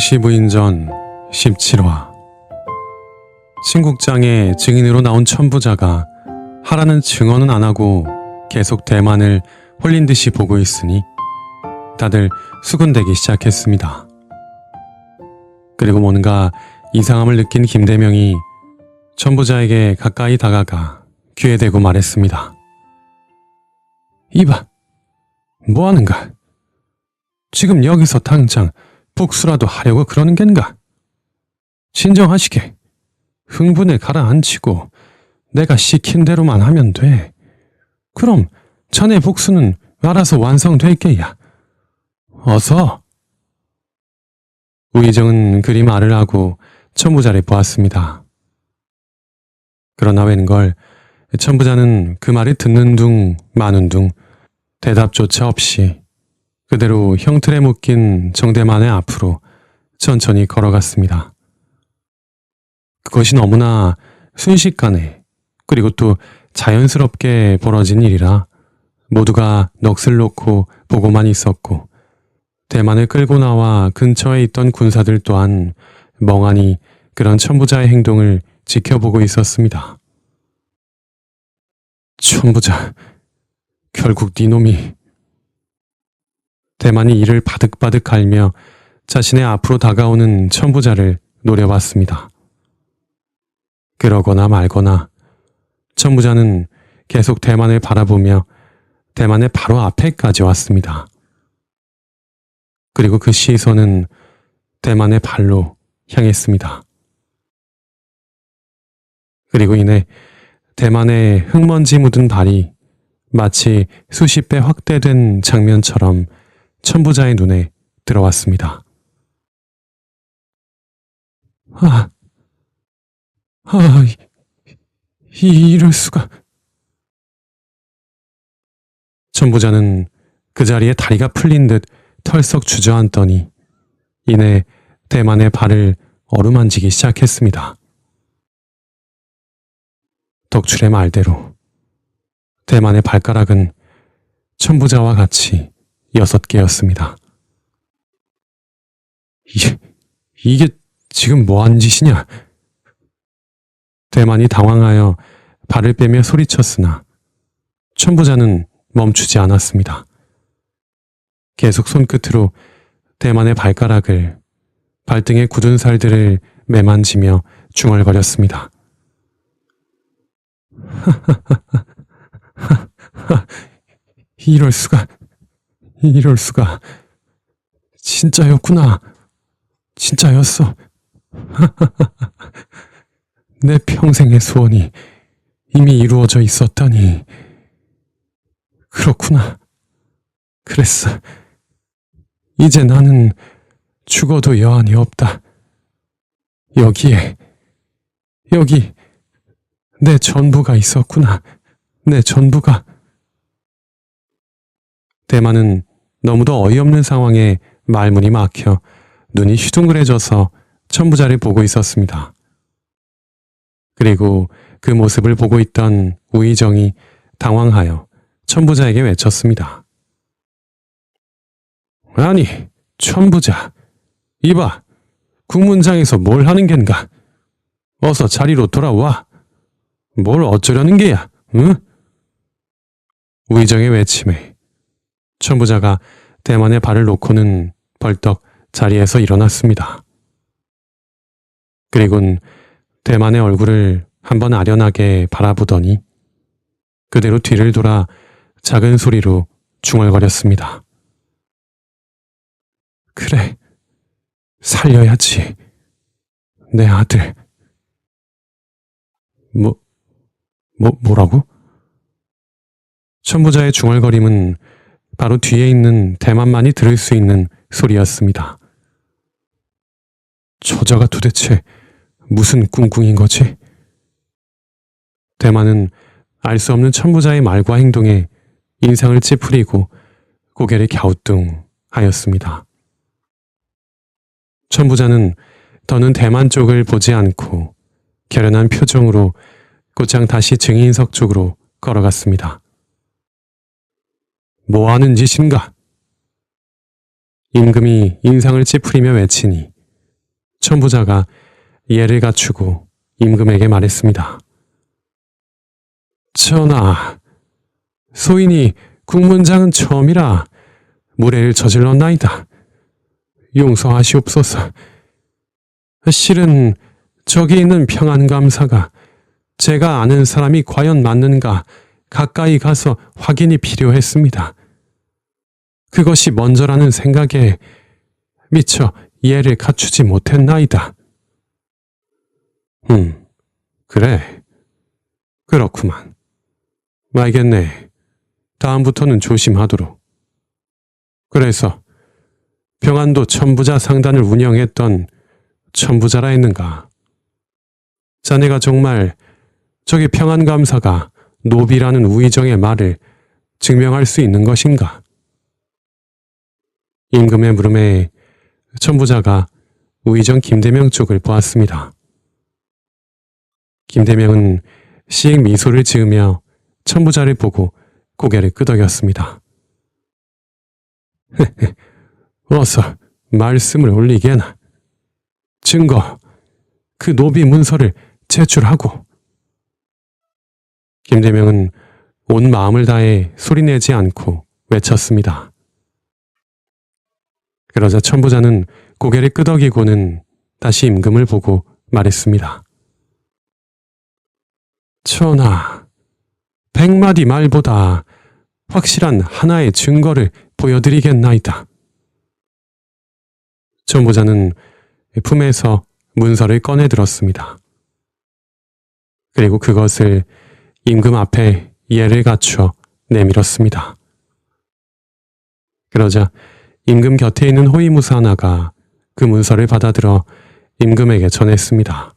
황씨 부인전 17화. 신국장에 증인으로 나온 천부자가 하라는 증언은 안 하고 계속 대만을 홀린 듯이 보고 있으니 다들 수군대기 시작했습니다. 그리고 뭔가 이상함을 느낀 김대명이 천부자에게 가까이 다가가 귀에 대고 말했습니다. 이봐, 뭐하는가? 지금 여기서 당장 복수라도 하려고 그러는 겐가? 진정하시게. 흥분을 가라앉히고 내가 시킨 대로만 하면 돼. 그럼 자네 복수는 알아서 완성될 게야. 어서. 우의정은 그리 말을 하고 천부자를 보았습니다. 그러나 웬걸 천부자는 그 말을 듣는 둥 마는 둥 대답조차 없이 그대로 형틀에 묶인 정대만의 앞으로 천천히 걸어갔습니다. 그것이 너무나 순식간에 그리고 또 자연스럽게 벌어진 일이라 모두가 넋을 놓고 보고만 있었고 대만을 끌고 나와 근처에 있던 군사들 또한 멍하니 그런 천부자의 행동을 지켜보고 있었습니다. 천부자, 결국 네 놈이. 대만이 이를 바득바득 갈며 자신의 앞으로 다가오는 천부자를 노려봤습니다. 그러거나 말거나 천부자는 계속 대만을 바라보며 대만의 바로 앞에까지 왔습니다. 그리고 그 시선은 대만의 발로 향했습니다. 그리고 이내 대만의 흙먼지 묻은 발이 마치 수십 배 확대된 장면처럼 천부자의 눈에 들어왔습니다. 이럴 수가. 천부자는 그 자리에 다리가 풀린 듯 털썩 주저앉더니 이내 대만의 발을 어루만지기 시작했습니다. 덕출의 말대로 대만의 발가락은 천부자와 같이 6개였습니다. 이게 지금 뭐한 짓이냐? 대만이 당황하여 발을 빼며 소리쳤으나 천부자는 멈추지 않았습니다. 계속 손끝으로 대만의 발가락을, 발등의 굳은 살들을 매만지며 중얼거렸습니다. 이럴 수가. 진짜였구나. 진짜였어. 내 평생의 소원이 이미 이루어져 있었다니. 그렇구나. 그랬어. 이제 나는 죽어도 여한이 없다. 여기 내 전부가 있었구나. 내 전부가. 대만은 너무도 어이없는 상황에 말문이 막혀 눈이 휘둥그레져서 천부자를 보고 있었습니다. 그리고 그 모습을 보고 있던 우의정이 당황하여 천부자에게 외쳤습니다. 아니, 천부자. 이봐, 국문장에서 뭘 하는 겐가? 어서 자리로 돌아와. 뭘 어쩌려는 게야, 응? 우의정의 외침에 천부자가 대만의 발을 놓고는 벌떡 자리에서 일어났습니다. 그리곤 대만의 얼굴을 한번 아련하게 바라보더니 그대로 뒤를 돌아 작은 소리로 중얼거렸습니다. 그래, 살려야지. 내 아들. 뭐라고? 천부자의 중얼거림은 바로 뒤에 있는 대만만이 들을 수 있는 소리였습니다. 저자가 도대체 무슨 꿍꿍인 거지? 대만은 알 수 없는 천부자의 말과 행동에 인상을 찌푸리고 고개를 갸우뚱하였습니다. 천부자는 더는 대만 쪽을 보지 않고 결연한 표정으로 곧장 다시 증인석 쪽으로 걸어갔습니다. 뭐하는 짓인가? 임금이 인상을 찌푸리며 외치니 천부자가 예를 갖추고 임금에게 말했습니다. 전하, 소인이 국문장은 처음이라 무례를 저질렀나이다. 용서하시옵소서. 실은 저기 있는 평안감사가 제가 아는 사람이 과연 맞는가 가까이 가서 확인이 필요했습니다. 그것이 먼저라는 생각에 미처 예를 갖추지 못했나이다. 그래. 그렇구만. 알겠네. 다음부터는 조심하도록. 그래서 평안도 천부자 상단을 운영했던 천부자라 했는가? 자네가 정말 저기 평안감사가 노비라는 우의정의 말을 증명할 수 있는 것인가? 임금의 물음에 천부자가 우의정 김대명 쪽을 보았습니다. 김대명은 시익 미소를 지으며 천부자를 보고 고개를 끄덕였습니다. 어서 말씀을 올리게나. 증거, 그 노비 문서를 제출하고. 김대명은 온 마음을 다해 소리내지 않고 외쳤습니다. 그러자 천부자는 고개를 끄덕이고는 다시 임금을 보고 말했습니다. 전하, 100마디 말보다 확실한 하나의 증거를 보여드리겠나이다. 천부자는 품에서 문서를 꺼내 들었습니다. 그리고 그것을 임금 앞에 예를 갖추어 내밀었습니다. 그러자 임금 곁에 있는 호위무사 하나가 그 문서를 받아들어 임금에게 전했습니다.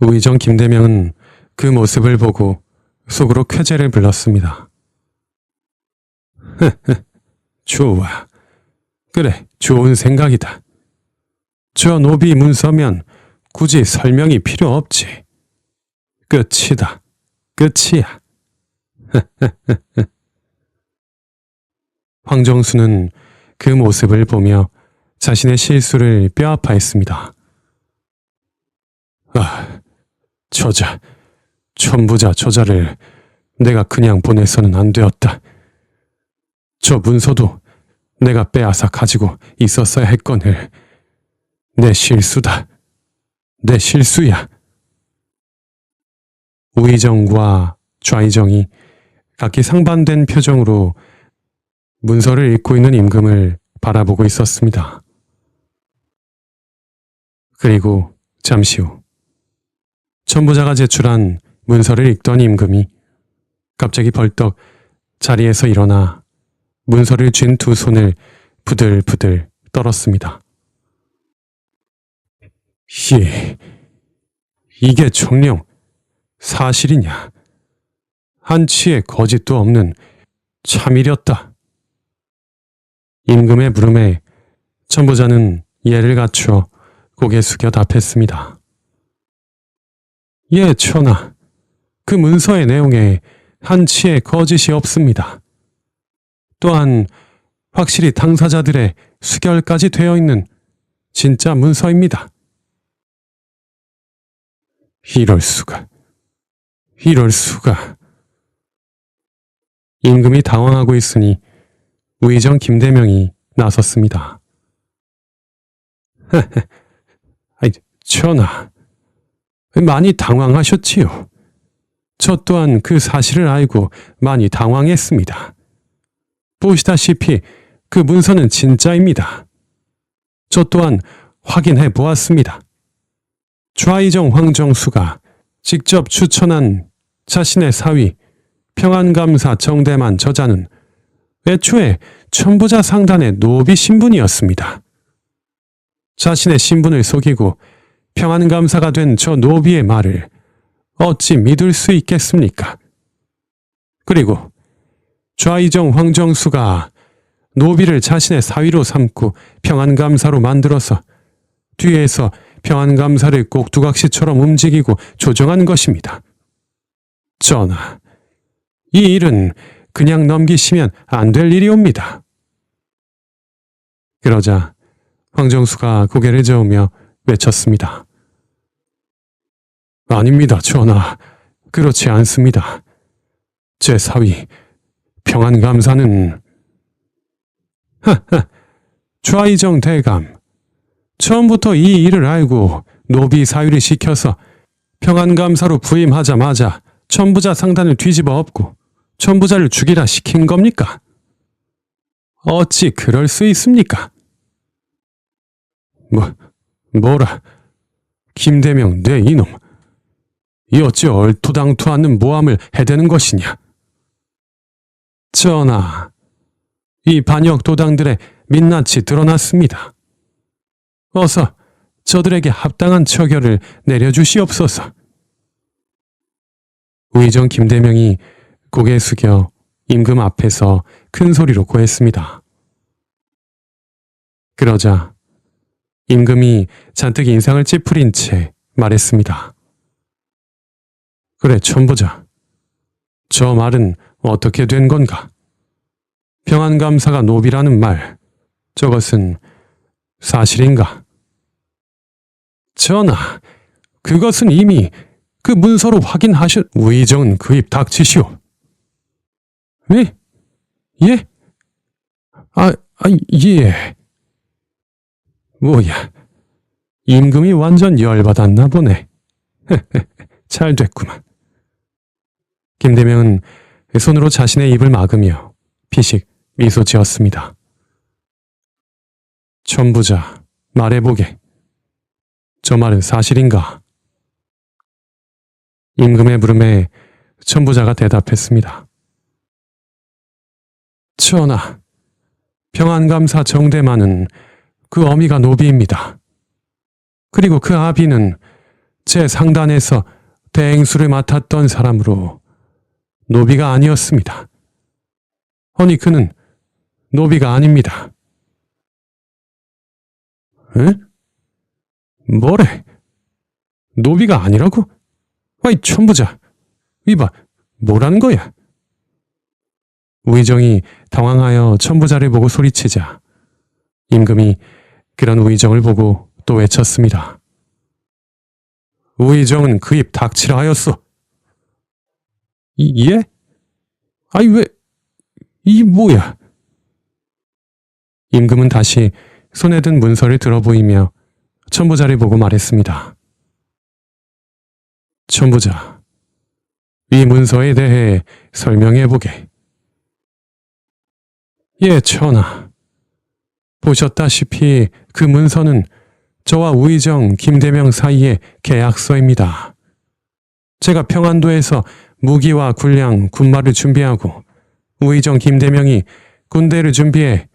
우의정 김대명은 그 모습을 보고 속으로 쾌재를 불렀습니다. 좋아. 그래, 좋은 생각이다. 저 노비 문서면 굳이 설명이 필요 없지. 끝이다. 끝이야. 황정수는 그 모습을 보며 자신의 실수를 뼈아파했습니다. 천부자 저자를 내가 그냥 보내서는 안 되었다. 저 문서도 내가 빼앗아 가지고 있었어야 했거늘. 내 실수다. 내 실수야. 우의정과 좌의정이 각기 상반된 표정으로 문서를 읽고 있는 임금을 바라보고 있었습니다. 그리고 잠시 후 천부자가 제출한 문서를 읽던 임금이 갑자기 벌떡 자리에서 일어나 문서를 쥔 두 손을 부들부들 떨었습니다. 이게 정녕 사실이냐? 한치의 거짓도 없는 참이렸다. 임금의 물음에 천부자는 예를 갖추어 고개 숙여 답했습니다. 예, 전하. 그 문서의 내용에 한치의 거짓이 없습니다. 또한 확실히 당사자들의 수결까지 되어 있는 진짜 문서입니다. 이럴 수가. 임금이 당황하고 있으니 우의정 김대명이 나섰습니다. 전하, 많이 당황하셨지요. 저 또한 그 사실을 알고 많이 당황했습니다. 보시다시피 그 문서는 진짜입니다. 저 또한 확인해 보았습니다. 좌의정 황정수가 직접 추천한 자신의 사위 평안감사 정대만 저자는 애초에 천부자 상단의 노비 신분이었습니다. 자신의 신분을 속이고 평안감사가 된 저 노비의 말을 어찌 믿을 수 있겠습니까? 그리고 좌의정 황정수가 노비를 자신의 사위로 삼고 평안감사로 만들어서 뒤에서 평안감사를 꼭두각시처럼 움직이고 조정한 것입니다. 전하, 이 일은 그냥 넘기시면 안 될 일이옵니다. 그러자 황정수가 고개를 저으며 외쳤습니다. 아닙니다, 전하. 그렇지 않습니다. 제 사위 평안감사는... 하하, 좌의정 대감. 처음부터 이 일을 알고 노비 사위를 시켜서 평안감사로 부임하자마자 천부자 상단을 뒤집어 엎고 천부자를 죽이라 시킨 겁니까? 어찌 그럴 수 있습니까? 뭐라? 김대명 내 이놈. 이 어찌 얼토당토 않는 모함을 해대는 것이냐? 전하, 이 반역 도당들의 민낯이 드러났습니다. 어서 저들에게 합당한 처결을 내려주시옵소서. 우의정 김대명이 고개 숙여 임금 앞에서 큰 소리로 고했습니다. 그러자 임금이 잔뜩 인상을 찌푸린 채 말했습니다. 그래, 천부자. 저 말은 어떻게 된 건가? 평안감사가 노비라는 말, 저것은 사실인가? 전하, 그것은 이미 그 문서로 확인하셨... 우의정은 그 입 닥치시오. 왜? 예? 예. 뭐야, 임금이 완전 열받았나 보네. 잘 됐구만. 김대명은 손으로 자신의 입을 막으며 피식 미소 지었습니다. 천부자, 말해보게. 저 말은 사실인가? 임금의 물음에 천부자가 대답했습니다. 전하, 평안감사 정대만은 그 어미가 노비입니다. 그리고 그 아비는 제 상단에서 대행수를 맡았던 사람으로 노비가 아니었습니다. 허니 그는 노비가 아닙니다. 에? 뭐래? 노비가 아니라고? 아이 천부자, 이봐, 뭐라는 거야? 우의정이 당황하여 천부자를 보고 소리치자 임금이 그런 우의정을 보고 또 외쳤습니다. 우의정은 그 입 닥치라 하였소. 예? 아이 왜... 이 뭐야? 임금은 다시 손에 든 문서를 들어 보이며 천부자를 보고 말했습니다. 천부자, 이 문서에 대해 설명해보게. 예, 전하. 보셨다시피 그 문서는 저와 우의정 김대명 사이의 계약서입니다. 제가 평안도에서 무기와 군량, 군마를 준비하고 우의정 김대명이 군대를 준비해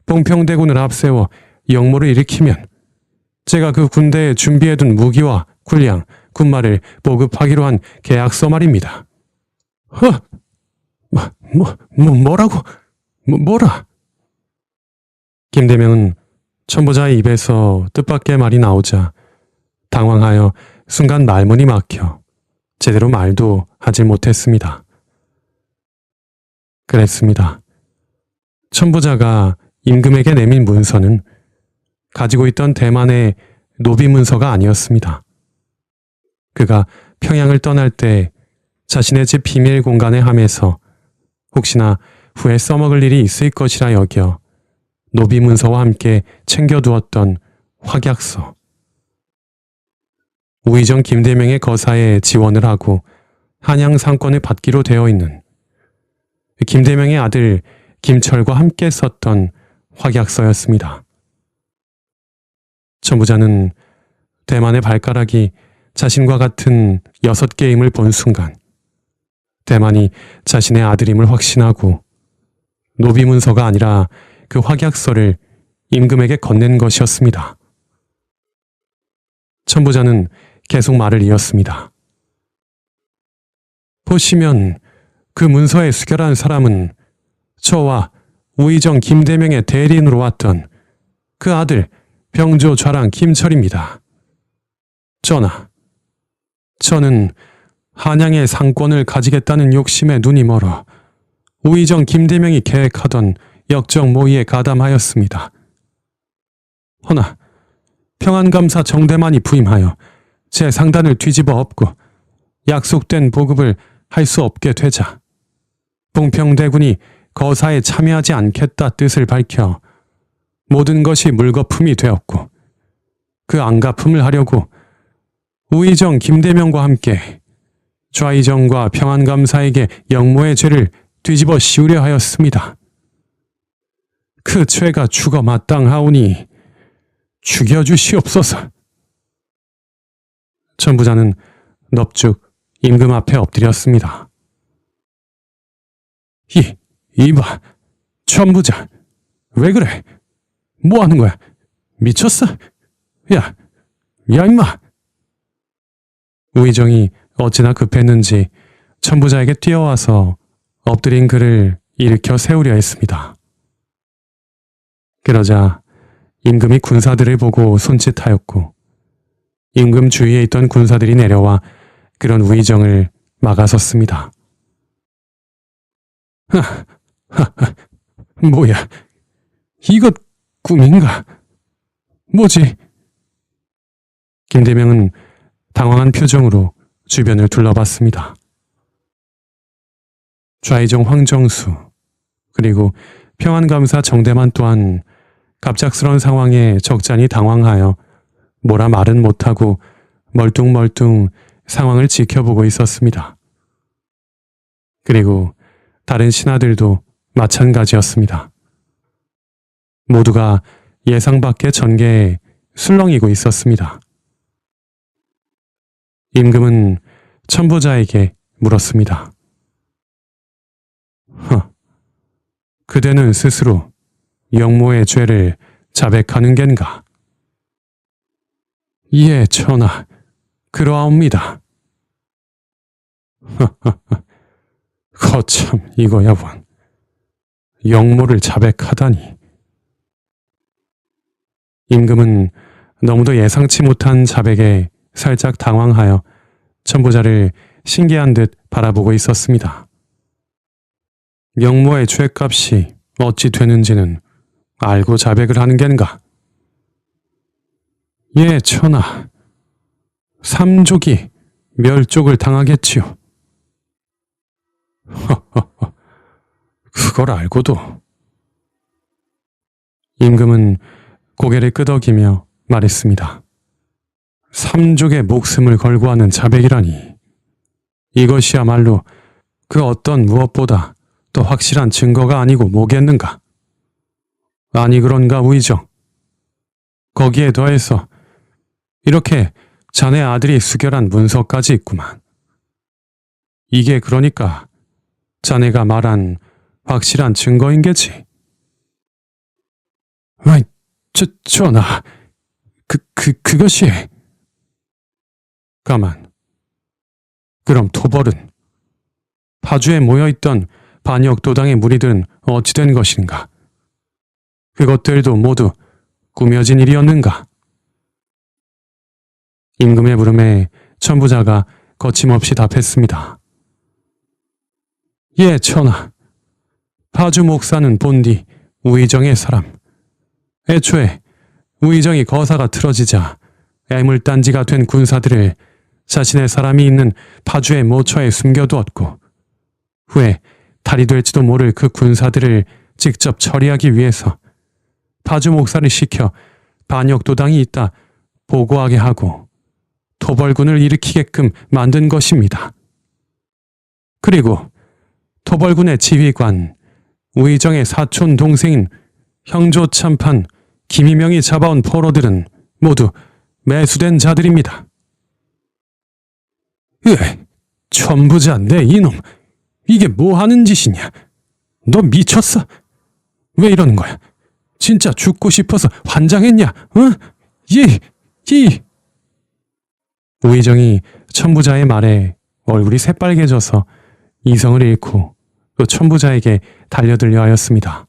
봉평대군을 앞세워 역모를 일으키면 제가 그 군대에 준비해둔 무기와 군량, 군마를 보급하기로 한 계약서 말입니다. 뭐라고? 뭐라? 김대명은 천부자의 입에서 뜻밖의 말이 나오자 당황하여 순간 말문이 막혀 제대로 말도 하지 못했습니다. 그랬습니다. 천부자가 임금에게 내민 문서는 가지고 있던 대만의 노비 문서가 아니었습니다. 그가 평양을 떠날 때 자신의 집 비밀 공간에 함에서 혹시나 후에 써먹을 일이 있을 것이라 여겨 노비 문서와 함께 챙겨두었던 확약서. 우의정 김대명의 거사에 지원을 하고 한양 상권을 받기로 되어 있는 김대명의 아들 김철과 함께 썼던 확약서였습니다. 천부자는 대만의 발가락이 자신과 같은 6개의 힘을 본 순간 대만이 자신의 아들임을 확신하고 노비 문서가 아니라 그 확약서를 임금에게 건넨 것이었습니다. 천부자는 계속 말을 이었습니다. 보시면 그 문서에 수결한 사람은 저와 우의정 김대명의 대리인으로 왔던 그 아들 병조 좌랑 김철입니다. 전하, 저는 한양의 상권을 가지겠다는 욕심에 눈이 멀어 우의정 김대명이 계획하던 역적 모의에 가담하였습니다. 허나 평안감사 정대만이 부임하여 제 상단을 뒤집어 엎고 약속된 보급을 할 수 없게 되자 봉평대군이 거사에 참여하지 않겠다 뜻을 밝혀 모든 것이 물거품이 되었고 그 안갚음을 하려고 우의정 김대명과 함께 좌의정과 평안감사에게 영모의 죄를 뒤집어 씌우려 하였습니다. 그 죄가 죽어 마땅하오니 죽여주시옵소서. 천부자는 넙죽 임금 앞에 엎드렸습니다. 이봐, 천부자, 왜 그래? 뭐 하는 거야? 미쳤어? 야, 임마! 우의정이 어찌나 급했는지 천부자에게 뛰어와서 엎드린 그를 일으켜 세우려 했습니다. 그러자 임금이 군사들을 보고 손짓하였고 임금 주위에 있던 군사들이 내려와 그런 우의정을 막아섰습니다. 뭐야, 이것 꿈인가? 뭐지? 김대명은 당황한 표정으로 주변을 둘러봤습니다. 좌의정 황정수 그리고 평안감사 정대만 또한 갑작스러운 상황에 적잖이 당황하여 뭐라 말은 못하고 멀뚱멀뚱 상황을 지켜보고 있었습니다. 그리고 다른 신하들도 마찬가지였습니다. 모두가 예상 밖의 전개에 술렁이고 있었습니다. 임금은 천부자에게 물었습니다. 그대는 스스로 영모의 죄를 자백하는 겐가? 예, 전하, 그러하옵니다. 거참 이거야 원. 영모를 자백하다니. 임금은 너무도 예상치 못한 자백에 살짝 당황하여 천부자를 신기한 듯 바라보고 있었습니다. 영모의 죄값이 어찌 되는지는 알고 자백을 하는 겐가? 예, 전하. 삼족이 멸족을 당하겠지요. 그걸 알고도. 임금은 고개를 끄덕이며 말했습니다. 삼족의 목숨을 걸고 하는 자백이라니. 이것이야말로 그 어떤 무엇보다 더 확실한 증거가 아니고 뭐겠는가? 아니 그런가 우의정. 거기에 더해서 이렇게 자네 아들이 수결한 문서까지 있구만. 이게 그러니까 자네가 말한 확실한 증거인 게지. 아이, 전하, 그것이... 가만. 그럼 토벌은? 파주에 모여있던 반역도당의 무리들은 어찌 된 것인가? 그것들도 모두 꾸며진 일이었는가? 임금의 물음에 천부자가 거침없이 답했습니다. 예, 전하. 파주 목사는 본디 우의정의 사람. 애초에 우의정이 거사가 틀어지자 애물단지가 된 군사들을 자신의 사람이 있는 파주의 모처에 숨겨두었고 후에 탈이 될지도 모를 그 군사들을 직접 처리하기 위해서 파주 목사를 시켜 반역도당이 있다 보고하게 하고 토벌군을 일으키게끔 만든 것입니다. 그리고 토벌군의 지휘관 우의정의 사촌 동생인 형조참판 김희명이 잡아온 포로들은 모두 매수된 자들입니다. 천부자 내 이놈, 이게 뭐 하는 짓이냐? 너 미쳤어? 왜 이러는 거야? 진짜 죽고 싶어서 환장했냐? 우의정이 천부자의 말에 얼굴이 새빨개져서 이성을 잃고 또 천부자에게 달려들려 하였습니다.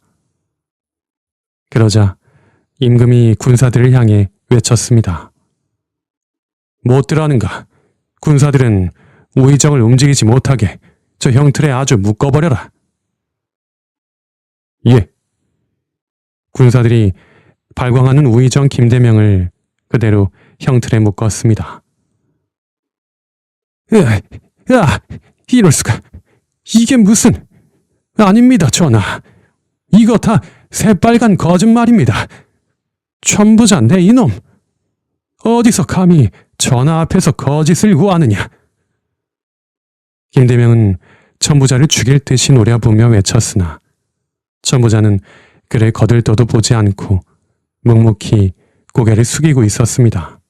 그러자 임금이 군사들을 향해 외쳤습니다. 못들 하는가? 군사들은 우의정을 움직이지 못하게 저 형틀에 아주 묶어버려라. 예. 군사들이 발광하는 우의정 김대명을 그대로 형틀에 묶었습니다. 이럴 수가. 이게 무슨... 아닙니다, 전하. 이거 다 새빨간 거짓말입니다. 천부자네 이놈. 어디서 감히 전하 앞에서 거짓을 구하느냐. 김대명은 천부자를 죽일 듯이 노려보며 외쳤으나 천부자는 그를 거들떠도 보지 않고 묵묵히 고개를 숙이고 있었습니다.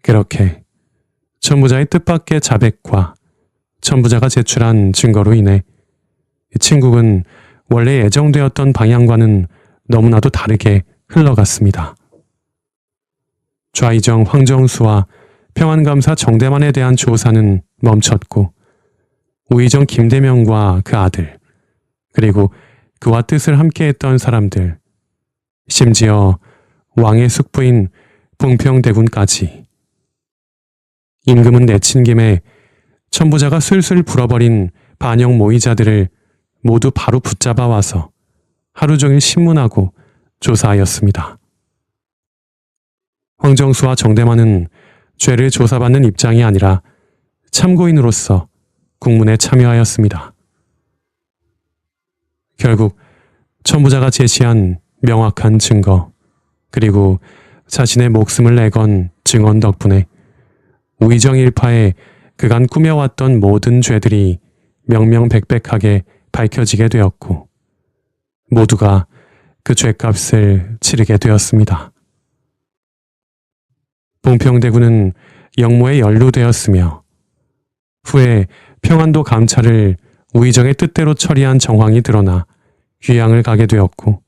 그렇게 천부자의 뜻밖의 자백과 천부자가 제출한 증거로 인해 친국은 원래 예정되었던 방향과는 너무나도 다르게 흘러갔습니다. 좌이정 황정수와 평안감사 정대만에 대한 조사는 멈췄고 우의정 김대명과 그 아들, 그리고 그와 뜻을 함께했던 사람들, 심지어 왕의 숙부인 봉평대군까지 임금은 내친 김에 천부자가 술술 불어버린 반역 모의자들을 모두 바로 붙잡아 와서 하루 종일 신문하고 조사하였습니다. 황정수와 정대만은 죄를 조사받는 입장이 아니라 참고인으로서 국문에 참여하였습니다. 결국 천부자가 제시한 명확한 증거, 그리고 자신의 목숨을 내건 증언 덕분에 우의정 일파에 그간 꾸며왔던 모든 죄들이 명명백백하게 밝혀지게 되었고 모두가 그 죄값을 치르게 되었습니다. 봉평대군은 영모에 연루되었으며 후에 평안도 감찰을 우의정의 뜻대로 처리한 정황이 드러나 귀양을 가게 되었고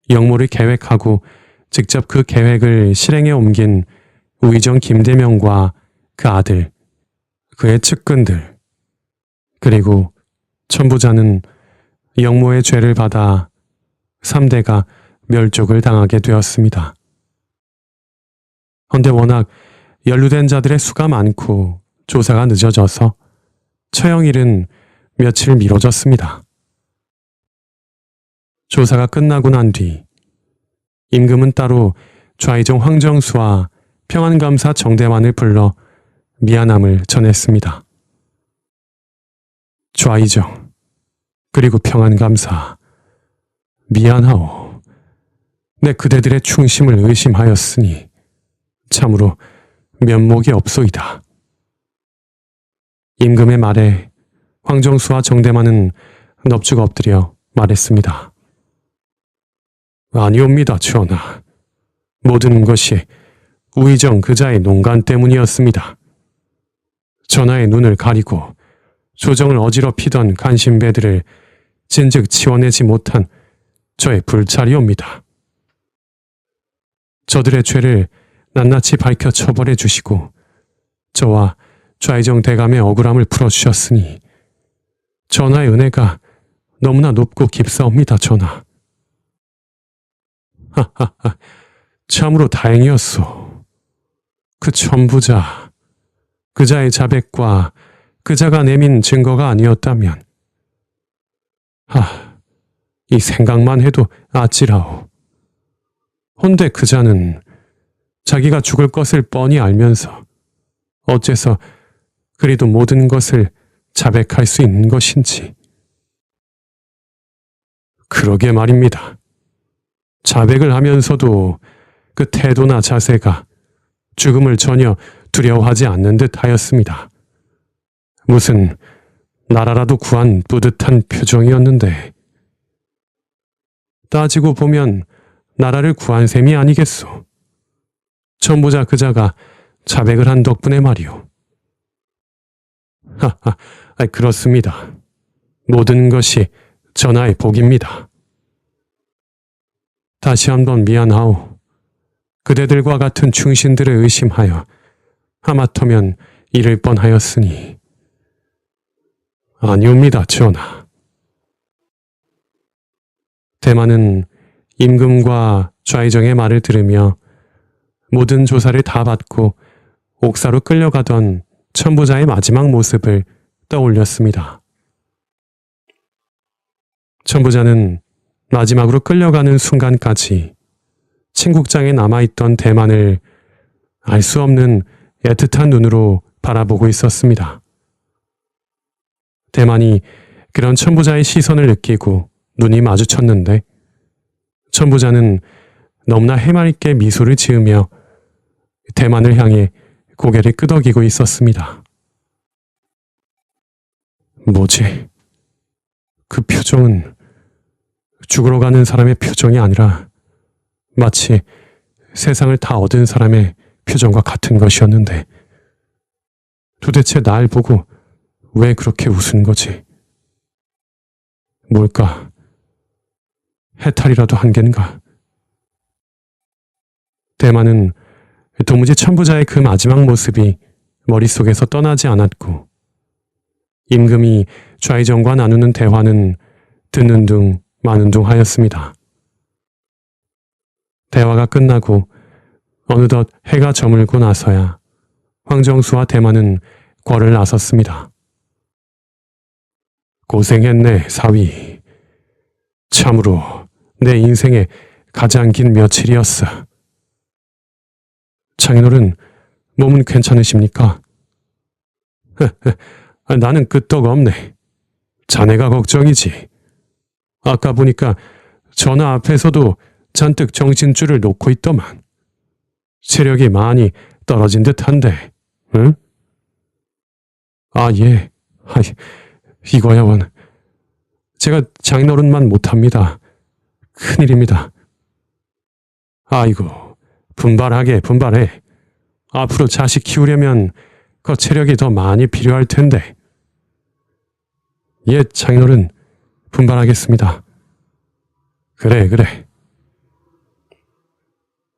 영모를 계획하고 직접 그 계획을 실행에 옮긴 우의정 김대명과 그 아들, 그의 측근들, 그리고 천부자는 영모의 죄를 받아 3대가 멸족을 당하게 되었습니다. 헌데 워낙 연루된 자들의 수가 많고 조사가 늦어져서 처형일은 며칠 미뤄졌습니다. 조사가 끝나고 난 뒤 임금은 따로 좌이정 황정수와 평안감사 정대만을 불러 미안함을 전했습니다. 좌이정, 그리고 평안감사, 미안하오. 내 그대들의 충심을 의심하였으니 참으로 면목이 없소이다. 임금의 말에 황정수와 정대만은 넙죽 엎드려 말했습니다. 아니옵니다, 전하. 모든 것이 우의정 그자의 농간 때문이었습니다. 전하의 눈을 가리고 조정을 어지럽히던 간신배들을 진즉 치워내지 못한 저의 불찰이옵니다. 저들의 죄를 낱낱이 밝혀 처벌해 주시고 저와 좌이정 대감의 억울함을 풀어주셨으니 전하의 은혜가 너무나 높고 깊사옵니다, 전하. 하하하, 참으로 다행이었소. 그 천부자, 그자의 자백과 그자가 내민 증거가 아니었다면 이 생각만 해도 아찔하오. 헌데 그자는 자기가 죽을 것을 뻔히 알면서 어째서 그리도 모든 것을 자백할 수 있는 것인지. 그러게 말입니다. 자백을 하면서도 그 태도나 자세가 죽음을 전혀 두려워하지 않는 듯 하였습니다. 무슨 나라라도 구한 뿌듯한 표정이었는데 따지고 보면 나라를 구한 셈이 아니겠소. 천부자 그자가 자백을 한 덕분에 말이오. 그렇습니다. 모든 것이 전하의 복입니다. 다시 한번 미안하오. 그대들과 같은 충신들을 의심하여 하마터면 잃을 뻔하였으니. 아니옵니다, 전하. 대만은 임금과 좌이정의 말을 들으며 모든 조사를 다 받고 옥사로 끌려가던 천부자의 마지막 모습을 떠올렸습니다. 천부자는 마지막으로 끌려가는 순간까지 친국장에 남아있던 대만을 알 수 없는 애틋한 눈으로 바라보고 있었습니다. 대만이 그런 천부자의 시선을 느끼고 눈이 마주쳤는데 천부자는 너무나 해맑게 미소를 지으며 대만을 향해 고개를 끄덕이고 있었습니다. 뭐지? 그 표정은 죽으러 가는 사람의 표정이 아니라 마치 세상을 다 얻은 사람의 표정과 같은 것이었는데 도대체 날 보고 왜 그렇게 웃은 거지? 뭘까? 해탈이라도 한 겐가? 대만은 도무지 천부자의 그 마지막 모습이 머릿속에서 떠나지 않았고 임금이 좌의정과 나누는 대화는 듣는 둥 마는 둥 하였습니다. 대화가 끝나고 어느덧 해가 저물고 나서야 황정수와 대만은 궐을 나섰습니다. 고생했네, 사위. 참으로 내 인생의 가장 긴 며칠이었어. 장인어른, 몸은 괜찮으십니까? 나는 끄떡 없네. 자네가 걱정이지. 아까 보니까 전화 앞에서도 잔뜩 정신줄을 놓고 있더만. 체력이 많이 떨어진 듯한데, 응? 아, 예. 이거야 원. 제가 장인어른만 못합니다. 큰일입니다. 아이고, 분발해. 앞으로 자식 키우려면 그 체력이 더 많이 필요할 텐데. 예, 장인어른, 분발하겠습니다. 그래.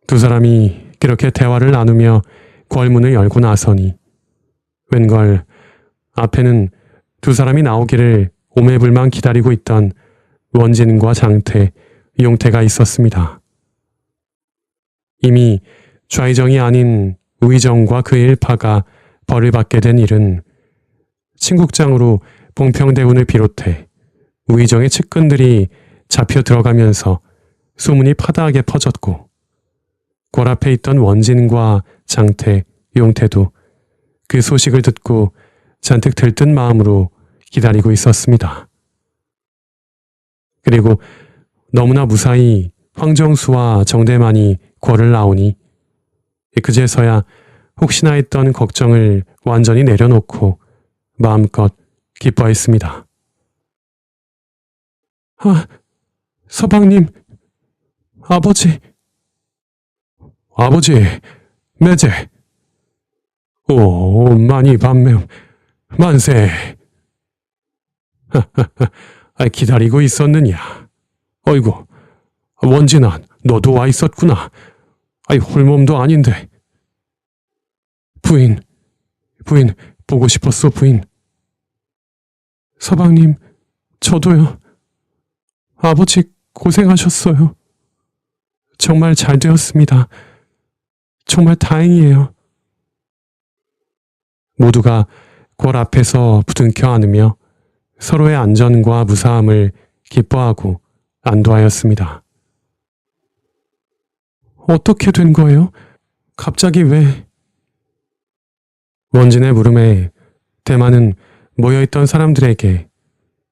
두 사람이 그렇게 대화를 나누며 궐문을 열고 나서니 웬걸 앞에는 두 사람이 나오기를 오매불망 기다리고 있던 원진과 장태, 용태가 있었습니다. 이미 좌의정이 아닌 우의정과 그 일파가 벌을 받게 된 일은 친국장으로 봉평대군을 비롯해 우의정의 측근들이 잡혀 들어가면서 소문이 파다하게 퍼졌고 궐 앞에 있던 원진과 장태, 용태도 그 소식을 듣고 잔뜩 들뜬 마음으로 기다리고 있었습니다. 그리고 너무나 무사히 황정수와 정대만이 궐을 나오니 그제서야 혹시나 했던 걱정을 완전히 내려놓고 마음껏 기뻐했습니다. 아, 서방님, 아버지, 매제. 오, 많이 밤매, 만세. 기다리고 있었느냐. 어이구, 원진아, 너도 와 있었구나. 홀몸도 아닌데. 부인, 보고 싶었어, 부인. 서방님, 저도요. 아버지 고생하셨어요. 정말 잘 되었습니다. 정말 다행이에요. 모두가 궐 앞에서 부둥켜 안으며 서로의 안전과 무사함을 기뻐하고 안도하였습니다. 어떻게 된 거예요? 갑자기 왜? 원진의 물음에 대만은 모여있던 사람들에게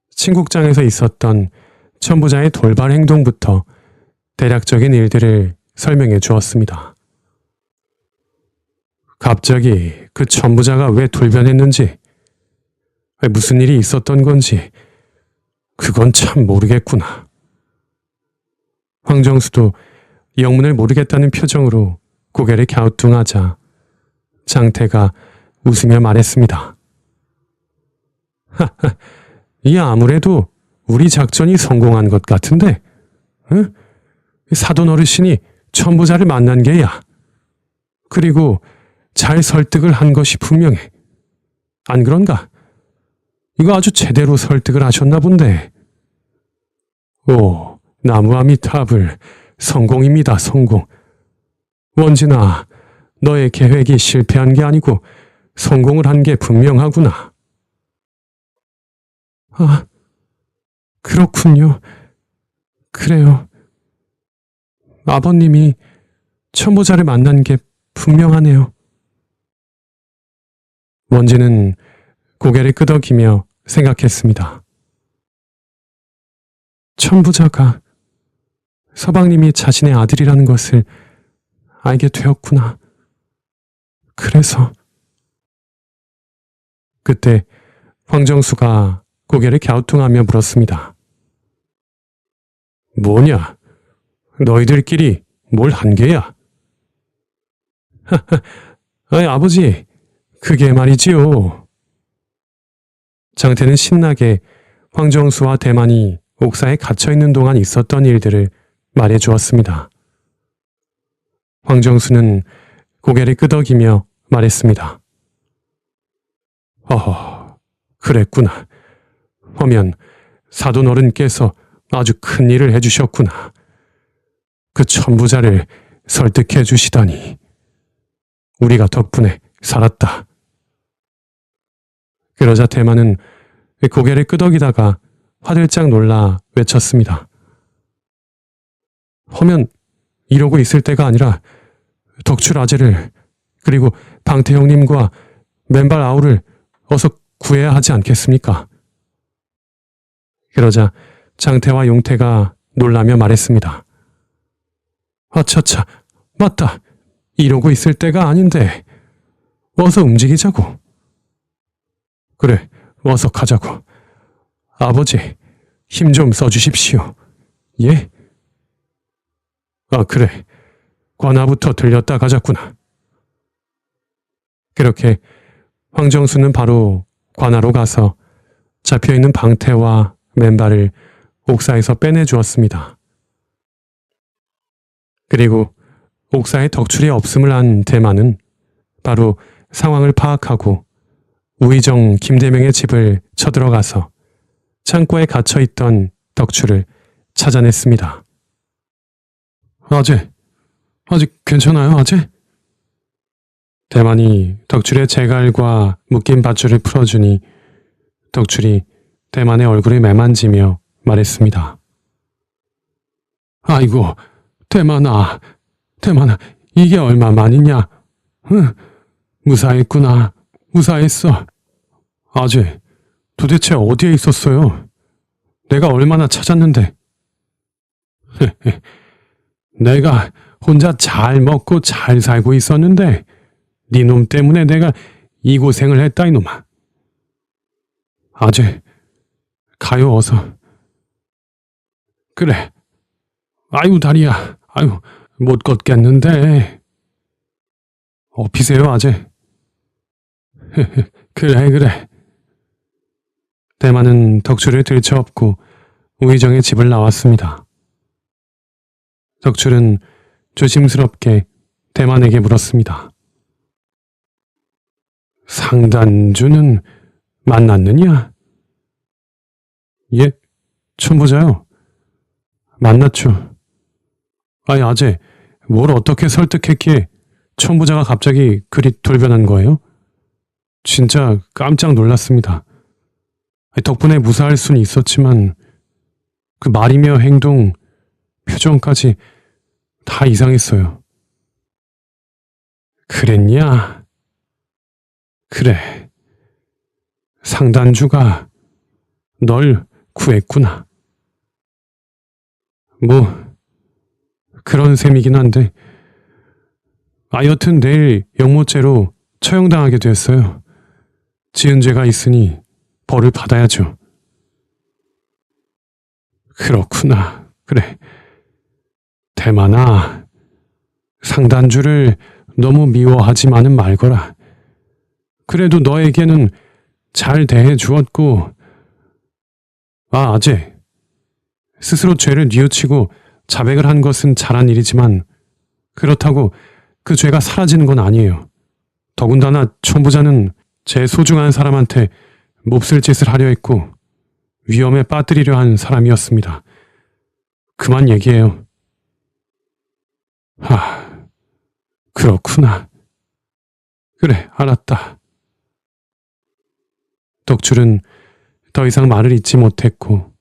친국장에서 있었던 천부자의 돌발 행동부터 대략적인 일들을 설명해 주었습니다. 갑자기 그 천부자가 왜 돌변했는지, 무슨 일이 있었던 건지 그건 참 모르겠구나. 황정수도 영문을 모르겠다는 표정으로 고개를 갸우뚱하자 장태가 웃으며 말했습니다. 이 아무래도 우리 작전이 성공한 것 같은데, 응? 사돈 어르신이 천부자를 만난 게야. 그리고 잘 설득을 한 것이 분명해. 안 그런가? 이거 아주 제대로 설득을 하셨나 본데. 오, 나무아미타불, 성공입니다, 성공. 원진아, 너의 계획이 실패한 게 아니고 성공을 한 게 분명하구나. 아, 그렇군요. 그래요. 아버님이 천보자를 만난 게 분명하네요. 원진은 고개를 끄덕이며 생각했습니다. 천부자가 서방님이 자신의 아들이라는 것을 알게 되었구나. 그래서 그때 황정수가 고개를 갸우뚱하며 물었습니다. 뭐냐? 너희들끼리 뭘 한 게야? 아이, 아버지, 그게 말이지요. 장태는 신나게 황정수와 대만이 옥사에 갇혀있는 동안 있었던 일들을 말해 주었습니다. 황정수는 고개를 끄덕이며 말했습니다. 어허, 그랬구나. 하면 사돈 어른께서 아주 큰 일을 해주셨구나. 그 천부자를 설득해 주시다니. 우리가 덕분에 살았다. 그러자 대만은 고개를 끄덕이다가 화들짝 놀라 외쳤습니다. 허면 이러고 있을 때가 아니라 덕출 아재를 그리고 방태형님과 맨발 아우를 어서 구해야 하지 않겠습니까? 그러자 장태와 용태가 놀라며 말했습니다. 아차차, 맞다. 이러고 있을 때가 아닌데 어서 움직이자고. 그래, 어서 가자고. 아버지, 힘 좀 써주십시오. 예? 아, 그래. 관아부터 들렸다 가자꾸나. 그렇게 황정수는 바로 관아로 가서 잡혀있는 방태와 맨발을 옥사에서 빼내주었습니다. 그리고 옥사에 덕출이 없음을 안 대만은 바로 상황을 파악하고 우의정 김대명의 집을 쳐들어가서 창고에 갇혀있던 덕출을 찾아냈습니다. 아재, 아직 괜찮아요, 아재? 대만이 덕출의 재갈과 묶인 밧줄을 풀어주니 덕출이 대만의 얼굴을 매만지며 말했습니다. 아이고, 대만아, 이게 얼마만이냐? 응, 무사했구나, 무사했어. 아재, 도대체 어디에 있었어요? 내가 얼마나 찾았는데. 내가 혼자 잘 먹고 잘 살고 있었는데 네 놈 때문에 내가 이 고생을 했다 이놈아. 아재, 가요 어서. 그래. 아유 다리야. 아유 못 걷겠는데. 업히세요 아재. 그래. 대만은 덕출을 들쳐업고 우의정의 집을 나왔습니다. 덕출은 조심스럽게 대만에게 물었습니다. 상단주는 만났느냐? 예, 천부자요. 만났죠. 아니 아재, 뭘 어떻게 설득했기에 천부자가 갑자기 그리 돌변한 거예요? 진짜 깜짝 놀랐습니다. 덕분에 무사할 수는 있었지만 그 말이며 행동, 표정까지 다 이상했어요. 그랬냐? 그래. 상단주가 널 구했구나. 뭐 그런 셈이긴 한데 여튼 내일 영모죄로 처형당하게 됐어요. 지은 죄가 있으니 벌을 받아야죠. 그렇구나. 그래. 대만아, 상단주를 너무 미워하지만은 말거라. 그래도 너에게는 잘 대해 주었고, 아재. 스스로 죄를 뉘우치고 자백을 한 것은 잘한 일이지만 그렇다고 그 죄가 사라지는 건 아니에요. 더군다나 천부자는 제 소중한 사람한테 몹쓸 짓을 하려 했고 위험에 빠뜨리려 한 사람이었습니다. 그만 얘기해요. 그렇구나. 그래, 알았다. 덕출은 더 이상 말을 잇지 못했고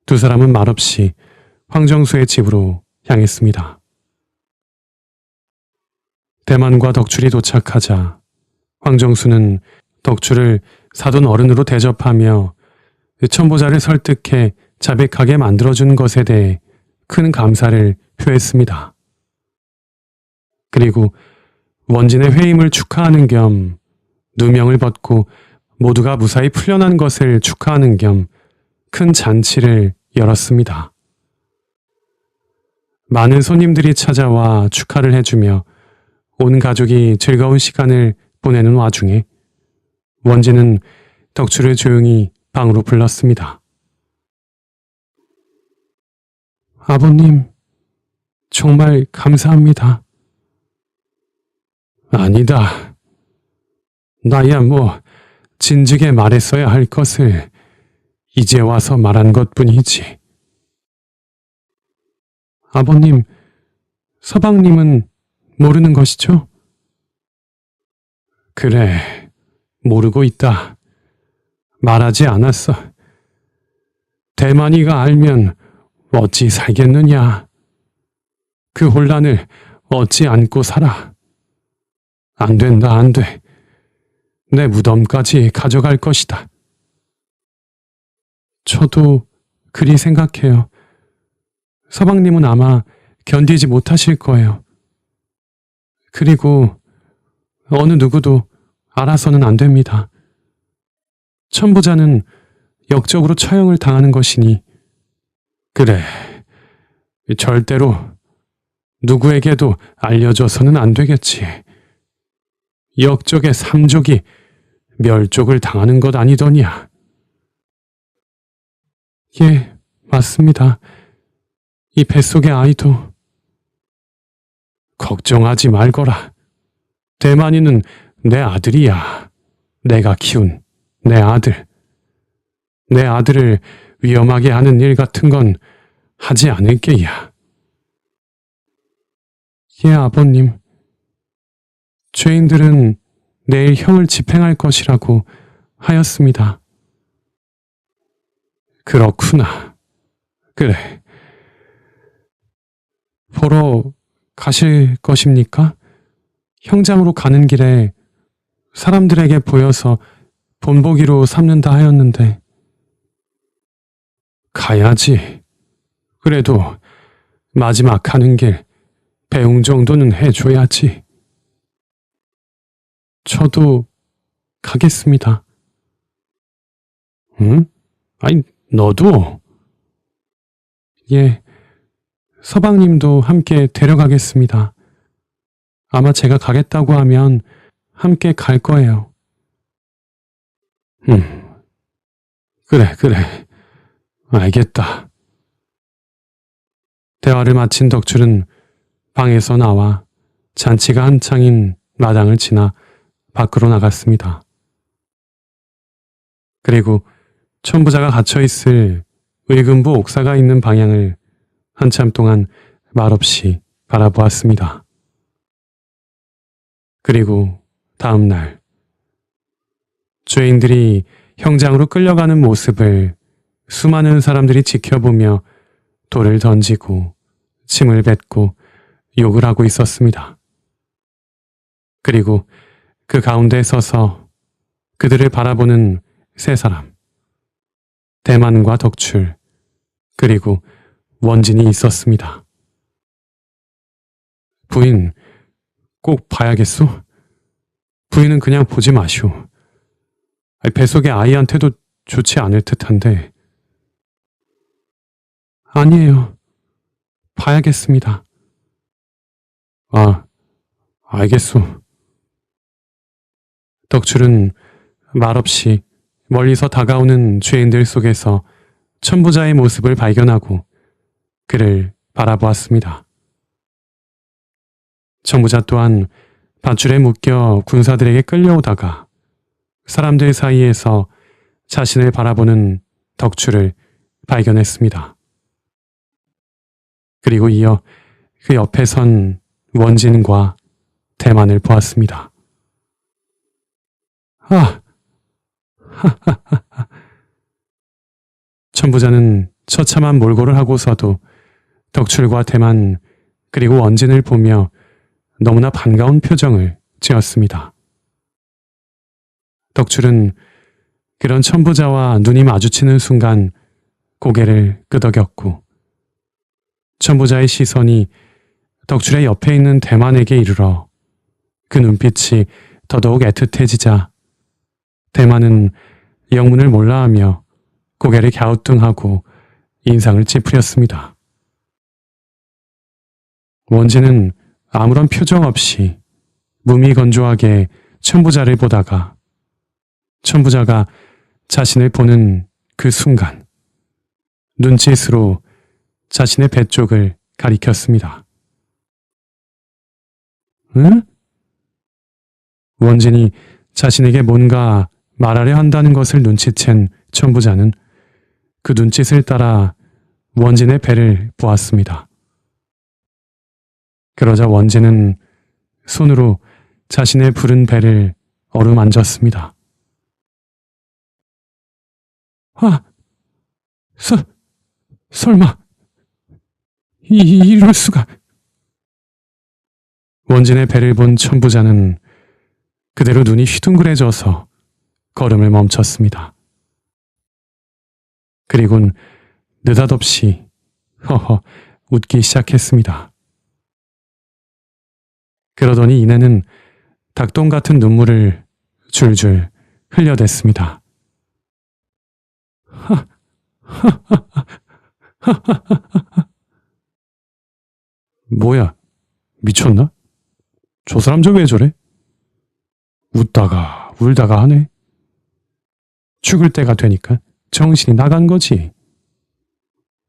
두 사람은 말없이 황정수의 집으로 향했습니다. 대만과 덕출이 도착하자 황정수는 덕출을 사돈 어른으로 대접하며 천보자를 설득해 자백하게 만들어준 것에 대해 큰 감사를 표했습니다. 그리고 원진의 회임을 축하하는 겸 누명을 벗고 모두가 무사히 풀려난 것을 축하하는 겸 큰 잔치를 열었습니다. 많은 손님들이 찾아와 축하를 해주며 온 가족이 즐거운 시간을 보내는 와중에 원진은 덕출을 조용히 방으로 불렀습니다. 아버님, 정말 감사합니다. 아니다. 나야 진즉에 말했어야 할 것을 이제 와서 말한 것뿐이지. 아버님, 서방님은 모르는 것이죠? 그래, 모르고 있다. 말하지 않았어. 대만이가 알면 어찌 살겠느냐. 그 혼란을 어찌 안고 살아. 안 된다, 안 돼. 내 무덤까지 가져갈 것이다. 저도 그리 생각해요. 서방님은 아마 견디지 못하실 거예요. 그리고 어느 누구도 알아서는 안 됩니다. 천부자는 역적으로 처형을 당하는 것이니. 그래, 절대로 누구에게도 알려줘서는 안 되겠지. 역적의 삼족이 멸족을 당하는 것 아니더냐. 예, 맞습니다. 이 뱃속의 아이도. 걱정하지 말거라. 대만이는 내 아들이야. 내가 키운 내 아들. 내 아들을 위험하게 하는 일 같은 건 하지 않을 게야. 예, 아버님. 죄인들은 내일 형을 집행할 것이라고 하였습니다. 그렇구나. 그래. 보러 가실 것입니까? 형장으로 가는 길에 사람들에게 보여서 본보기로 삼는다 하였는데. 가야지. 그래도 마지막 가는 길 배웅 정도는 해줘야지. 저도 가겠습니다. 응? 아니, 너도? 예, 서방님도 함께 데려가겠습니다. 아마 제가 가겠다고 하면 함께 갈 거예요. 그래. 알겠다. 대화를 마친 덕출은 방에서 나와 잔치가 한창인 마당을 지나 밖으로 나갔습니다. 그리고 천부자가 갇혀있을 의금부 옥사가 있는 방향을 한참 동안 말없이 바라보았습니다. 그리고 다음 날 죄인들이 형장으로 끌려가는 모습을 수많은 사람들이 지켜보며 돌을 던지고 침을 뱉고 욕을 하고 있었습니다. 그리고 그 가운데 서서 그들을 바라보는 세 사람, 대만과 덕출, 그리고 원진이 있었습니다. 부인, 꼭 봐야겠소? 부인은 그냥 보지 마시오. 뱃속의 아이한테도 좋지 않을 듯한데. 아니에요. 봐야겠습니다. 아, 알겠소. 덕출은 말없이 멀리서 다가오는 죄인들 속에서 천부자의 모습을 발견하고 그를 바라보았습니다. 천부자 또한 밧줄에 묶여 군사들에게 끌려오다가 사람들 사이에서 자신을 바라보는 덕출을 발견했습니다. 그리고 이어 그 옆에 선 원진과 대만을 보았습니다. 천부자는 처참한 몰골을 하고서도 덕출과 대만 그리고 원진을 보며 너무나 반가운 표정을 지었습니다. 덕출은 그런 천부자와 눈이 마주치는 순간 고개를 끄덕였고 천부자의 시선이 덕출의 옆에 있는 대만에게 이르러 그 눈빛이 더더욱 애틋해지자 대만은 영문을 몰라하며 고개를 갸우뚱하고 인상을 찌푸렸습니다. 원진은 아무런 표정 없이 무미건조하게 천부자를 보다가 천부자가 자신을 보는 그 순간 눈짓으로 자신의 배 쪽을 가리켰습니다. 응? 원진이 자신에게 뭔가 말하려 한다는 것을 눈치챈 천부자는 그 눈짓을 따라 원진의 배를 보았습니다. 그러자 원진은 손으로 자신의 부른 배를 어루만졌습니다. 설마, 이럴 수가. 원진의 배를 본 천부자는 그대로 눈이 휘둥그레져서 걸음을 멈췄습니다. 그리곤 느닷없이 허허 웃기 시작했습니다. 그러더니 이내는 닭똥 같은 눈물을 줄줄 흘려댔습니다. 뭐야, 미쳤나? 저 사람 저 왜 저래? 웃다가 울다가 하네. 죽을 때가 되니까 정신이 나간 거지.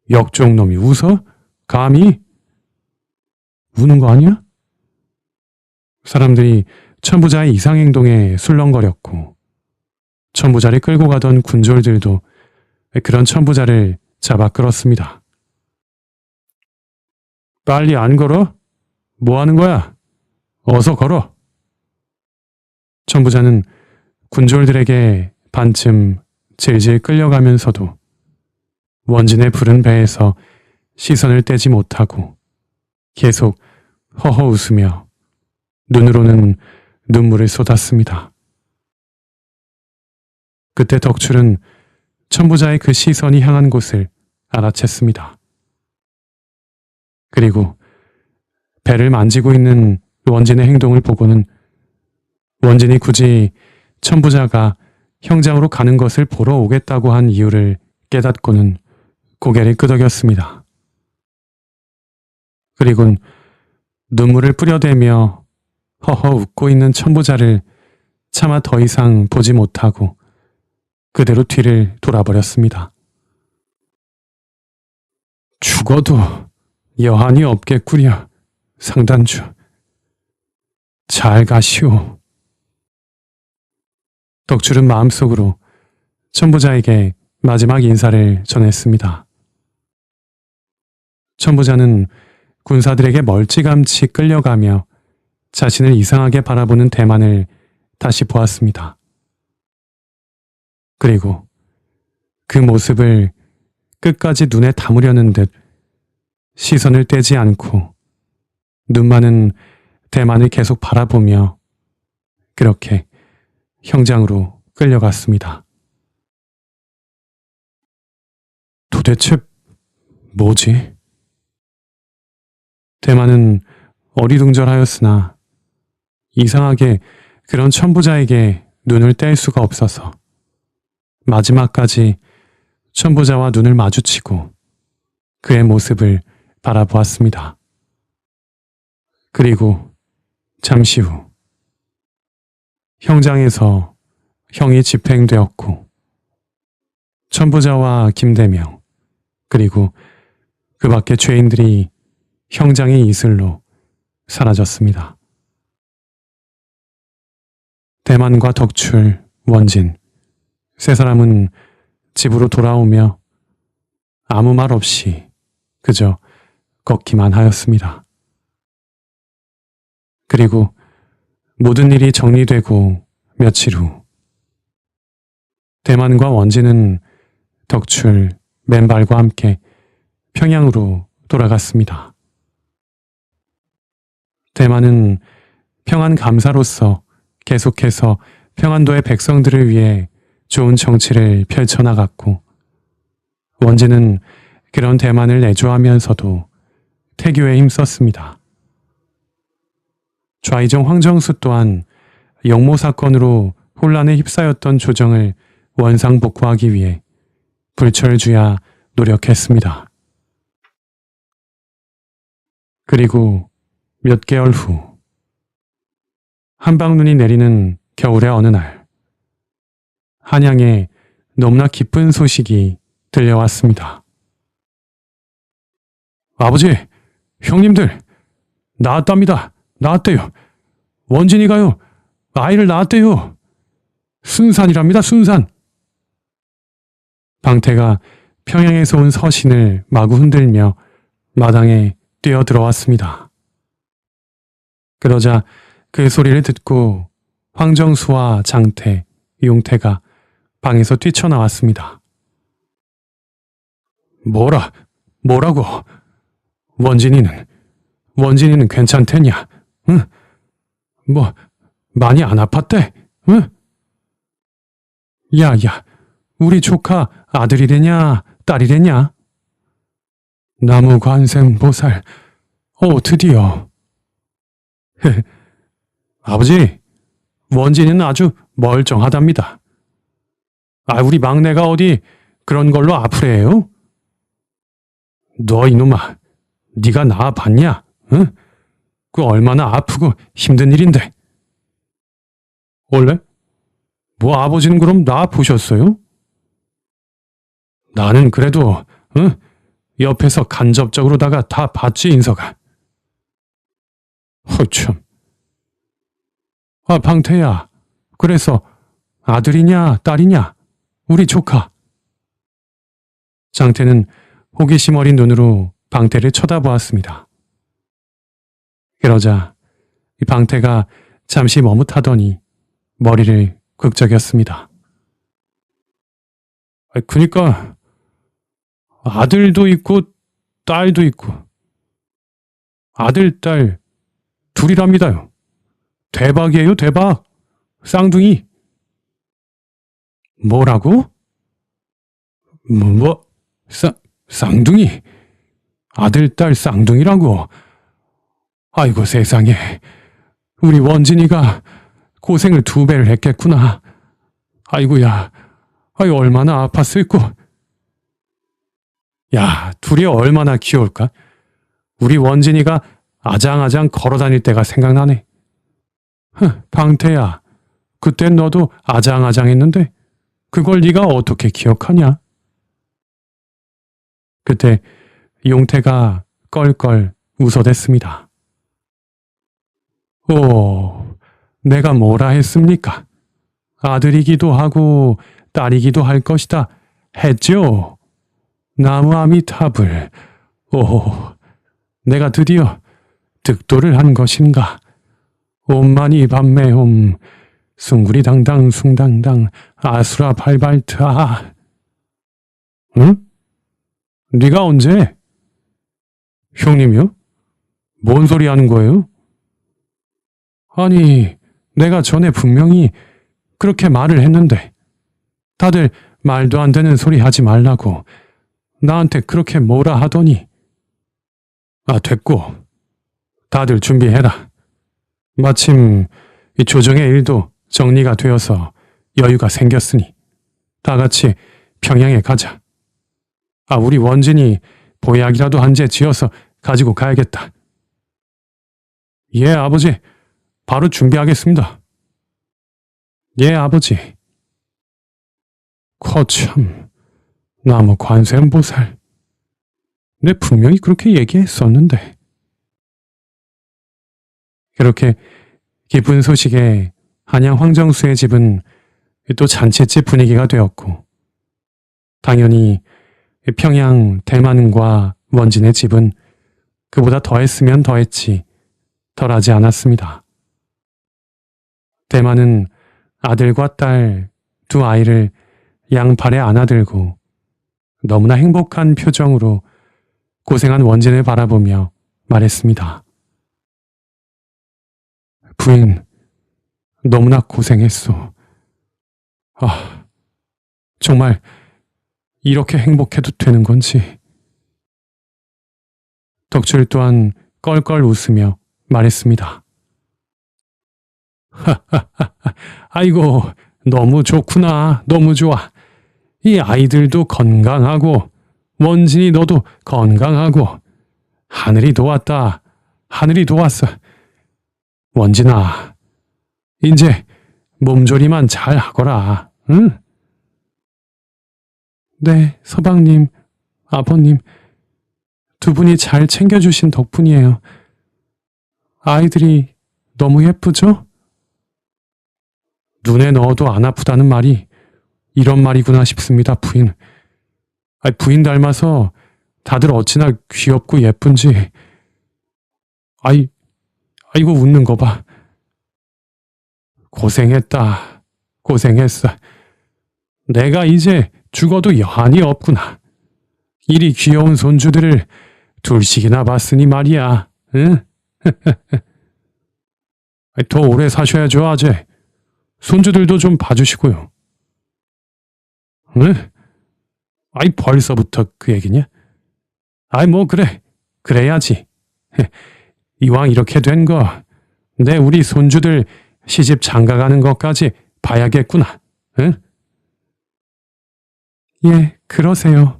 역종놈이 웃어? 감히? 우는 거 아니야? 사람들이 천부자의 이상행동에 술렁거렸고 천부자를 끌고 가던 군졸들도 그런 천부자를 잡아 끌었습니다. 빨리 안 걸어? 뭐 하는 거야? 어서 걸어. 천부자는 군졸들에게 반쯤 질질 끌려가면서도 원진의 부른 배에서 시선을 떼지 못하고 계속 허허 웃으며 눈으로는 눈물을 쏟았습니다. 그때 덕출은 천부자의 그 시선이 향한 곳을 알아챘습니다. 그리고 배를 만지고 있는 원진의 행동을 보고는 원진이 굳이 천부자가 형장으로 가는 것을 보러 오겠다고 한 이유를 깨닫고는 고개를 끄덕였습니다. 그리곤 눈물을 뿌려대며 허허 웃고 있는 천부자를 차마 더 이상 보지 못하고 그대로 뒤를 돌아버렸습니다. 죽어도 여한이 없겠구려, 상단주. 잘 가시오. 덕출은 마음속으로 천부자에게 마지막 인사를 전했습니다. 천부자는 군사들에게 멀찌감치 끌려가며 자신을 이상하게 바라보는 대만을 다시 보았습니다. 그리고 그 모습을 끝까지 눈에 담으려는 듯 시선을 떼지 않고 눈만은 대만을 계속 바라보며 그렇게 형장으로 끌려갔습니다. 도대체 뭐지? 대만은 어리둥절하였으나 이상하게 그런 천부자에게 눈을 뗄 수가 없어서 마지막까지 천부자와 눈을 마주치고 그의 모습을 바라보았습니다. 그리고 잠시 후 형장에서 형이 집행되었고 천부자와 김대명 그리고 그 밖의 죄인들이 형장의 이슬로 사라졌습니다. 대만과 덕출, 원진 세 사람은 집으로 돌아오며 아무 말 없이 그저 걷기만 하였습니다. 그리고 모든 일이 정리되고 며칠 후 대만과 원진은 덕출, 맨발과 함께 평양으로 돌아갔습니다. 대만은 평안 감사로서 계속해서 평안도의 백성들을 위해 좋은 정치를 펼쳐나갔고, 원진은 그런 대만을 내조하면서도 태교에 힘썼습니다. 좌이정 황정수 또한 영모 사건으로 혼란에 휩싸였던 조정을 원상복구하기 위해 불철주야 노력했습니다. 그리고 몇 개월 후, 한방눈이 내리는 겨울의 어느 날, 한양에 너무나 기쁜 소식이 들려왔습니다. 아버지, 형님들, 나았답니다. 나았대요. 원진이가요, 아이를 낳았대요. 순산이랍니다, 순산. 방태가 평양에서 온 서신을 마구 흔들며 마당에 뛰어 들어왔습니다. 그러자 그 소리를 듣고 황정수와 장태, 용태가 방에서 뛰쳐나왔습니다. 뭐라고? 원진이는 괜찮댔냐? 응? 많이 안 아팠대? 응? 야, 우리 조카 아들이래냐, 딸이래냐? 나무관생보살, 드디어. 아버지, 원진이는 아주 멀쩡하답니다. 우리 막내가 어디 그런 걸로 아프래요? 너 이놈아, 네가 낳아봤냐? 응? 그 얼마나 아프고 힘든 일인데. 원래? 아버지는 그럼 낳아보셨어요? 나는 그래도 옆에서 간접적으로다가 다 봤지, 인서가. 참. 방태야, 그래서 아들이냐 딸이냐, 우리 조카. 장태는 호기심 어린 눈으로 방태를 쳐다보았습니다. 그러자 방태가 잠시 머뭇하더니 머리를 극적였습니다. 그니까 아들도 있고 딸도 있고, 아들, 딸 둘이랍니다요. 대박이에요, 대박. 쌍둥이. 뭐라고? 쌍둥이? 아들, 딸 쌍둥이라고? 아이고 세상에, 우리 원진이가 고생을 2배를 했겠구나. 아이고야, 얼마나 아팠을꼬. 야, 둘이 얼마나 귀여울까? 우리 원진이가 아장아장 걸어다닐 때가 생각나네. 방태야, 그땐 너도 아장아장했는데 그걸 네가 어떻게 기억하냐? 그때 용태가 껄껄 웃어댔습니다. 내가 뭐라 했습니까? 아들이기도 하고 딸이기도 할 것이다 했죠? 나무아미타불. 내가 드디어 득도를 한 것인가? 옴마니 밤매옴, 숭구리당당 숭당당 아수라 발발트아. 응? 네가 언제? 형님이요? 뭔 소리 하는 거예요? 아니, 내가 전에 분명히 그렇게 말을 했는데 다들 말도 안 되는 소리 하지 말라고 나한테 그렇게 뭐라 하더니. 됐고. 다들 준비해라. 마침 이 조정의 일도 정리가 되어서 여유가 생겼으니 다 같이 평양에 가자. 우리 원진이 보약이라도 한 재 지어서 가지고 가야겠다. 예, 아버지. 바로 준비하겠습니다. 예, 아버지. 거참, 나무 관세음보살. 내 분명히 그렇게 얘기했었는데. 그렇게 기쁜 소식에 한양 황정수의 집은 또 잔치집 분위기가 되었고, 당연히 평양 대만과 원진의 집은 그보다 더했으면 더했지 덜하지 않았습니다. 대만은 아들과 딸 2아이를 양팔에 안아들고 너무나 행복한 표정으로 고생한 원진을 바라보며 말했습니다. 부인, 너무나 고생했소. 아, 정말 이렇게 행복해도 되는 건지. 덕출 또한 껄껄 웃으며 말했습니다. 아이고, 너무 좋구나. 너무 좋아. 이 아이들도 건강하고 원진이 너도 건강하고 하늘이 도왔다. 하늘이 도왔어. 원진아, 이제 몸조리만 잘 하거라. 응? 네, 서방님, 아버님, 두 분이 잘 챙겨주신 덕분이에요. 아이들이 너무 예쁘죠? 눈에 넣어도 안 아프다는 말이 이런 말이구나 싶습니다, 부인. 부인 닮아서 다들 어찌나 귀엽고 예쁜지. 아이고 웃는 거 봐. 고생했다. 고생했어. 내가 이제 죽어도 여한이 없구나. 이리 귀여운 손주들을 둘씩이나 봤으니 말이야. 응? 더 오래 사셔야죠, 아재. 손주들도 좀 봐주시고요. 응? 벌써부터 그 얘기냐? 뭐 그래. 그래야지. 이왕 이렇게 된 거, 내 우리 손주들 시집 장가가는 것까지 봐야겠구나. 응? 예, 그러세요.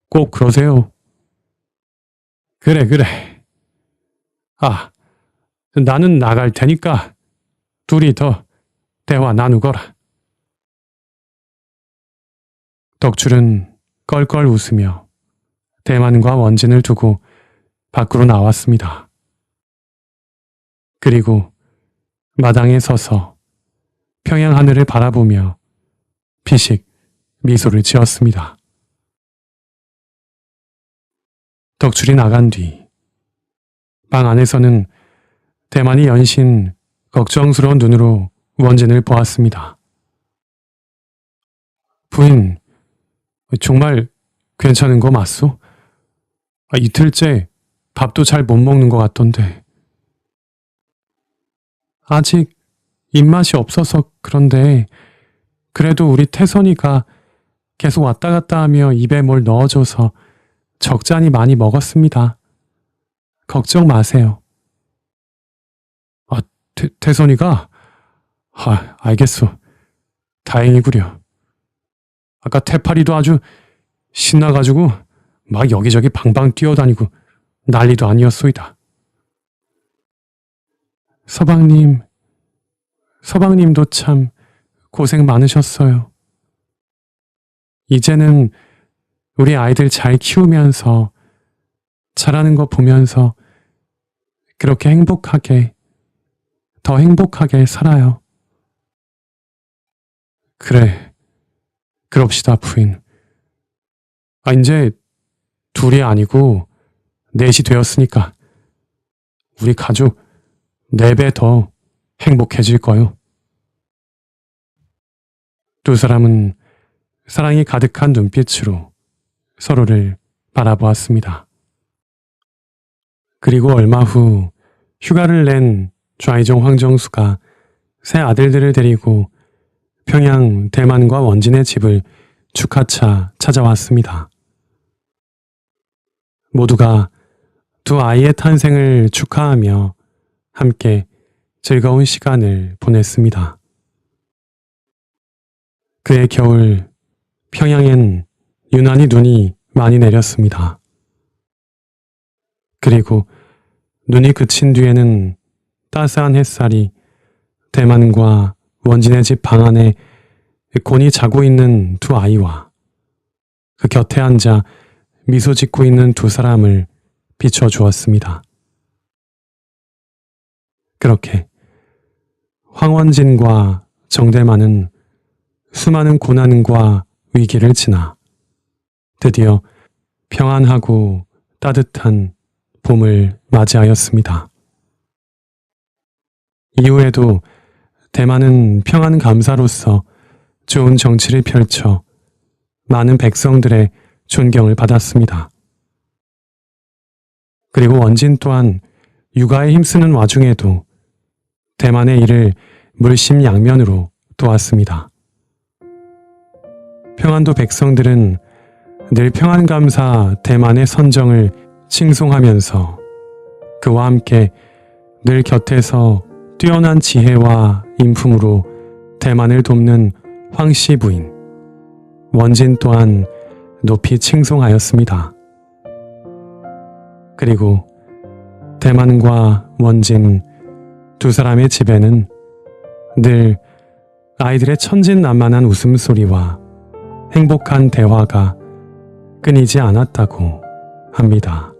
꼭 그러세요. 그래. 나는 나갈 테니까 둘이 더 대화 나누거라. 덕출은 껄껄 웃으며 대만과 원진을 두고 밖으로 나왔습니다. 그리고 마당에 서서 평양 하늘을 바라보며 피식 미소를 지었습니다. 덕출이 나간 뒤 방 안에서는 대만이 연신 걱정스러운 눈으로 원진을 보았습니다. 부인, 정말 괜찮은 거 맞소? 이틀째 밥도 잘 못 먹는 것 같던데. 아직 입맛이 없어서 그런데 그래도 우리 태선이가 계속 왔다 갔다 하며 입에 뭘 넣어줘서 적잖이 많이 먹었습니다. 걱정 마세요. 태선이가? 알겠소. 다행이구려. 아까 태파리도 아주 신나가지고 막 여기저기 방방 뛰어다니고 난리도 아니었소이다. 서방님도 참 고생 많으셨어요. 이제는 우리 아이들 잘 키우면서 자라는 거 보면서 그렇게 더 행복하게 살아요. 그래, 그럽시다, 부인. 이제 둘이 아니고 넷이 되었으니까 우리 가족 4배 더 행복해질 거요. 두 사람은 사랑이 가득한 눈빛으로 서로를 바라보았습니다. 그리고 얼마 후 휴가를 낸 좌이종 황정수가 새 아들들을 데리고 평양 대만과 원진의 집을 축하차 찾아왔습니다. 모두가 두 아이의 탄생을 축하하며 함께 즐거운 시간을 보냈습니다. 그해 겨울 평양엔 유난히 눈이 많이 내렸습니다. 그리고 눈이 그친 뒤에는 따스한 햇살이 대만과 원진의 집 방 안에 곤히 자고 있는 두 아이와 그 곁에 앉아 미소 짓고 있는 두 사람을 비춰주었습니다. 그렇게 황원진과 정대만은 수많은 고난과 위기를 지나 드디어 평안하고 따뜻한 봄을 맞이하였습니다. 이후에도 대만은 평안 감사로서 좋은 정치를 펼쳐 많은 백성들의 존경을 받았습니다. 그리고 원진 또한 육아에 힘쓰는 와중에도 대만의 일을 물심양면으로 도왔습니다. 평안도 백성들은 늘 평안감사 대만의 선정을 칭송하면서 그와 함께 늘 곁에서 뛰어난 지혜와 인품으로 대만을 돕는 황씨 부인 원진 또한 높이 칭송하였습니다. 그리고 대만과 원진 두 사람의 집에는 늘 아이들의 천진난만한 웃음소리와 행복한 대화가 끊이지 않았다고 합니다.